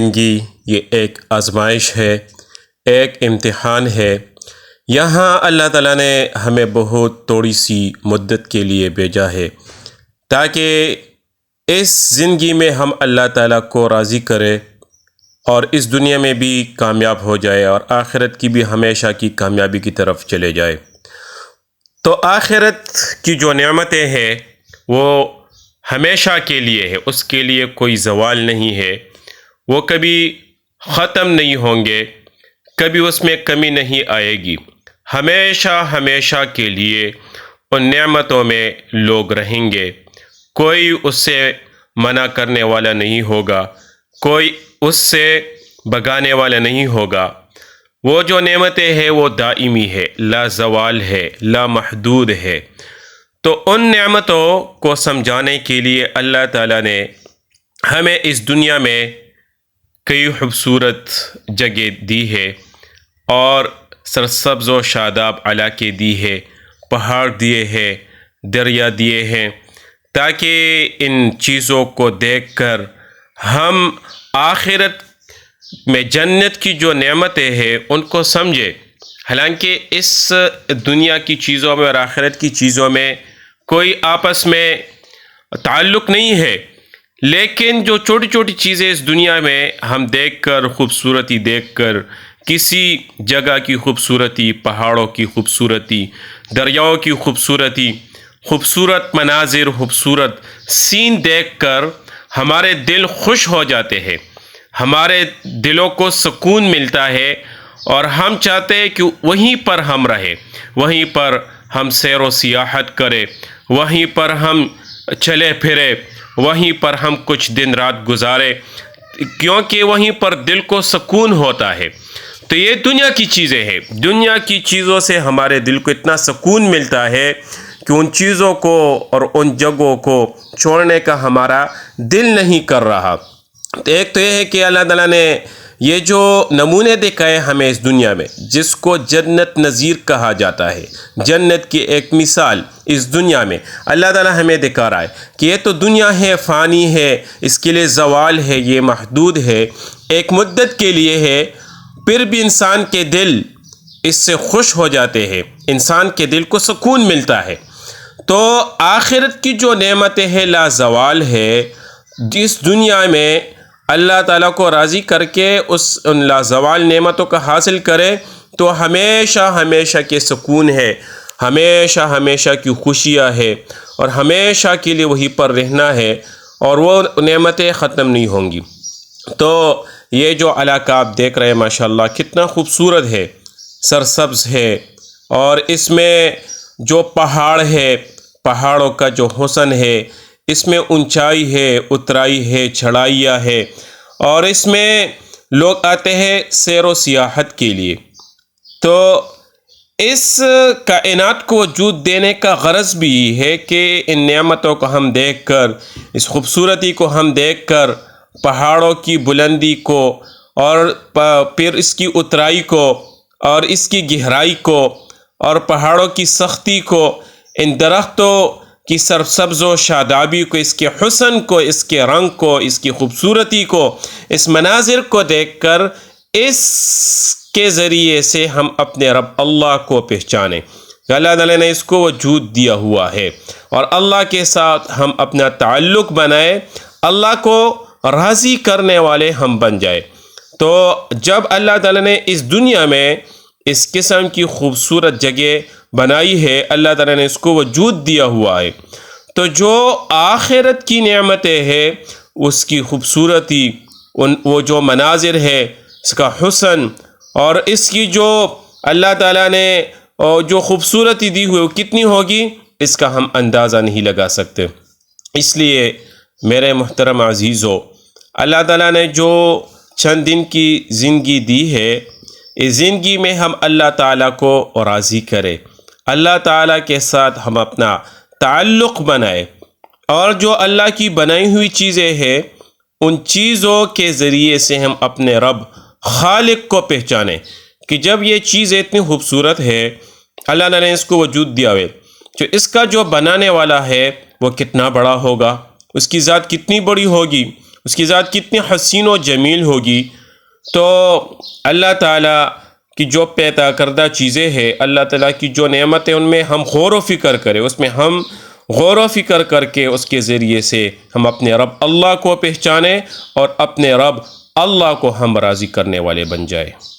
زندگی یہ ایک آزمائش ہے، ایک امتحان ہے۔ یہاں اللہ تعالیٰ نے ہمیں بہت تھوڑی سی مدت کے لیے بھیجا ہے تاکہ اس زندگی میں ہم اللہ تعالیٰ کو راضی کریں اور اس دنیا میں بھی کامیاب ہو جائے اور آخرت کی بھی ہمیشہ کی کامیابی کی طرف چلے جائے۔ تو آخرت کی جو نعمتیں ہیں وہ ہمیشہ کے لیے ہے، اس کے لیے کوئی زوال نہیں ہے، وہ کبھی ختم نہیں ہوں گے، کبھی اس میں کمی نہیں آئے گی، ہمیشہ کے لیے ان نعمتوں میں لوگ رہیں گے، کوئی اس سے منع کرنے والا نہیں ہوگا، کوئی اس سے بھگانے والا نہیں ہوگا۔ وہ جو نعمتیں ہیں وہ دائمی ہے، لا زوال ہے، لا محدود ہے۔ تو ان نعمتوں کو سمجھانے کے لیے اللہ تعالیٰ نے ہمیں اس دنیا میں کئی خوبصورت جگہ دی ہے اور سرسبز و شاداب علاقے دی ہے، پہاڑ دیے ہیں، دریا دیے ہیں، تاکہ ان چیزوں کو دیکھ کر ہم آخرت میں جنت کی جو نعمتیں ہیں ان کو سمجھے۔ حالانکہ اس دنیا کی چیزوں میں اور آخرت کی چیزوں میں کوئی آپس میں تعلق نہیں ہے، لیکن جو چھوٹی چھوٹی چیزیں اس دنیا میں ہم دیکھ کر، خوبصورتی دیکھ کر، کسی جگہ کی خوبصورتی، پہاڑوں کی خوبصورتی، دریاؤں کی خوبصورتی، خوبصورت مناظر، خوبصورت سین دیکھ کر ہمارے دل خوش ہو جاتے ہیں، ہمارے دلوں کو سکون ملتا ہے اور ہم چاہتے ہیں کہ وہیں پر ہم رہیں، وہیں پر ہم سیر و سیاحت کریں، وہیں پر ہم چلے پھرے، وہیں پر ہم کچھ دن رات گزارے، کیونکہ وہیں پر دل کو سکون ہوتا ہے۔ تو یہ دنیا کی چیزیں ہیں، دنیا کی چیزوں سے ہمارے دل کو اتنا سکون ملتا ہے کہ ان چیزوں کو اور ان جگہوں کو چھوڑنے کا ہمارا دل نہیں کر رہا۔ تو ایک تو یہ ہے کہ اللہ تعالیٰ نے یہ جو نمونے دکھائے ہمیں اس دنیا میں، جس کو جنت نظیر کہا جاتا ہے، جنت کی ایک مثال اس دنیا میں اللہ تعالیٰ ہمیں دکھا رہا ہے کہ یہ تو دنیا ہے، فانی ہے، اس کے لیے زوال ہے، یہ محدود ہے، ایک مدت کے لیے ہے، پھر بھی انسان کے دل اس سے خوش ہو جاتے ہیں، انسان کے دل کو سکون ملتا ہے۔ تو آخرت کی جو نعمتیں ہیں لا زوال ہے، جس دنیا میں اللہ تعالیٰ کو راضی کر کے ان لازوال نعمتوں کا حاصل کرے تو ہمیشہ کے سکون ہے، ہمیشہ کی خوشیاں ہے اور ہمیشہ کے لیے وہیں پر رہنا ہے اور وہ نعمتیں ختم نہیں ہوں گی۔ تو یہ جو علاقہ آپ دیکھ رہے ہیں ماشاءاللہ کتنا خوبصورت ہے، سرسبز ہے، اور اس میں جو پہاڑ ہے، پہاڑوں کا جو حسن ہے، اس میں اونچائی ہے، اترائی ہے، چڑھائیاں ہے، اور اس میں لوگ آتے ہیں سیر و سیاحت کے لیے۔ تو اس کائنات کو وجود دینے کا غرض بھی ہے کہ ان نعمتوں کو ہم دیکھ کر، اس خوبصورتی کو ہم دیکھ کر، پہاڑوں کی بلندی کو اور پھر اس کی اترائی کو اور اس کی گہرائی کو اور پہاڑوں کی سختی کو، ان درختوں کی سرسبز و شادابی کو، اس کے حسن کو، اس کے رنگ کو، اس کی خوبصورتی کو، اس مناظر کو دیکھ کر اس کے ذریعے سے ہم اپنے رب اللہ کو پہچانیں کہ اللہ تعالیٰ نے اس کو وجود دیا ہوا ہے، اور اللہ کے ساتھ ہم اپنا تعلق بنائیں، اللہ کو راضی کرنے والے ہم بن جائیں۔ تو جب اللہ تعالیٰ نے اس دنیا میں اس قسم کی خوبصورت جگہ بنائی ہے، اللہ تعالیٰ نے اس کو وجود دیا ہوا ہے، تو جو آخرت کی نعمتیں ہیں اس کی خوبصورتی، وہ جو مناظر ہے، اس کا حسن اور اس کی جو اللہ تعالیٰ نے جو خوبصورتی دی ہوئی وہ کتنی ہوگی، اس کا ہم اندازہ نہیں لگا سکتے۔ اس لیے میرے محترم عزیزو، اللہ تعالیٰ نے جو چند دن کی زندگی دی ہے، اس زندگی میں ہم اللہ تعالیٰ کو راضی کریں، اللہ تعالیٰ کے ساتھ ہم اپنا تعلق بنائیں، اور جو اللہ کی بنائی ہوئی چیزیں ہیں ان چیزوں کے ذریعے سے ہم اپنے رب خالق کو پہچانیں کہ جب یہ چیز اتنی خوبصورت ہے، اللہ نے اس کو وجود دیا ہے، جو اس کا جو بنانے والا ہے وہ کتنا بڑا ہوگا، اس کی ذات کتنی بڑی ہوگی، اس کی ذات کتنی حسین و جمیل ہوگی۔ تو اللہ تعالیٰ کی جو پیدا کردہ چیزیں ہیں، اللہ تعالیٰ کی جو نعمتیں، ان میں ہم غور و فکر کریں، اس میں ہم غور و فکر کر کے اس کے ذریعے سے ہم اپنے رب اللہ کو پہچانیں اور اپنے رب اللہ کو ہم راضی کرنے والے بن جائیں۔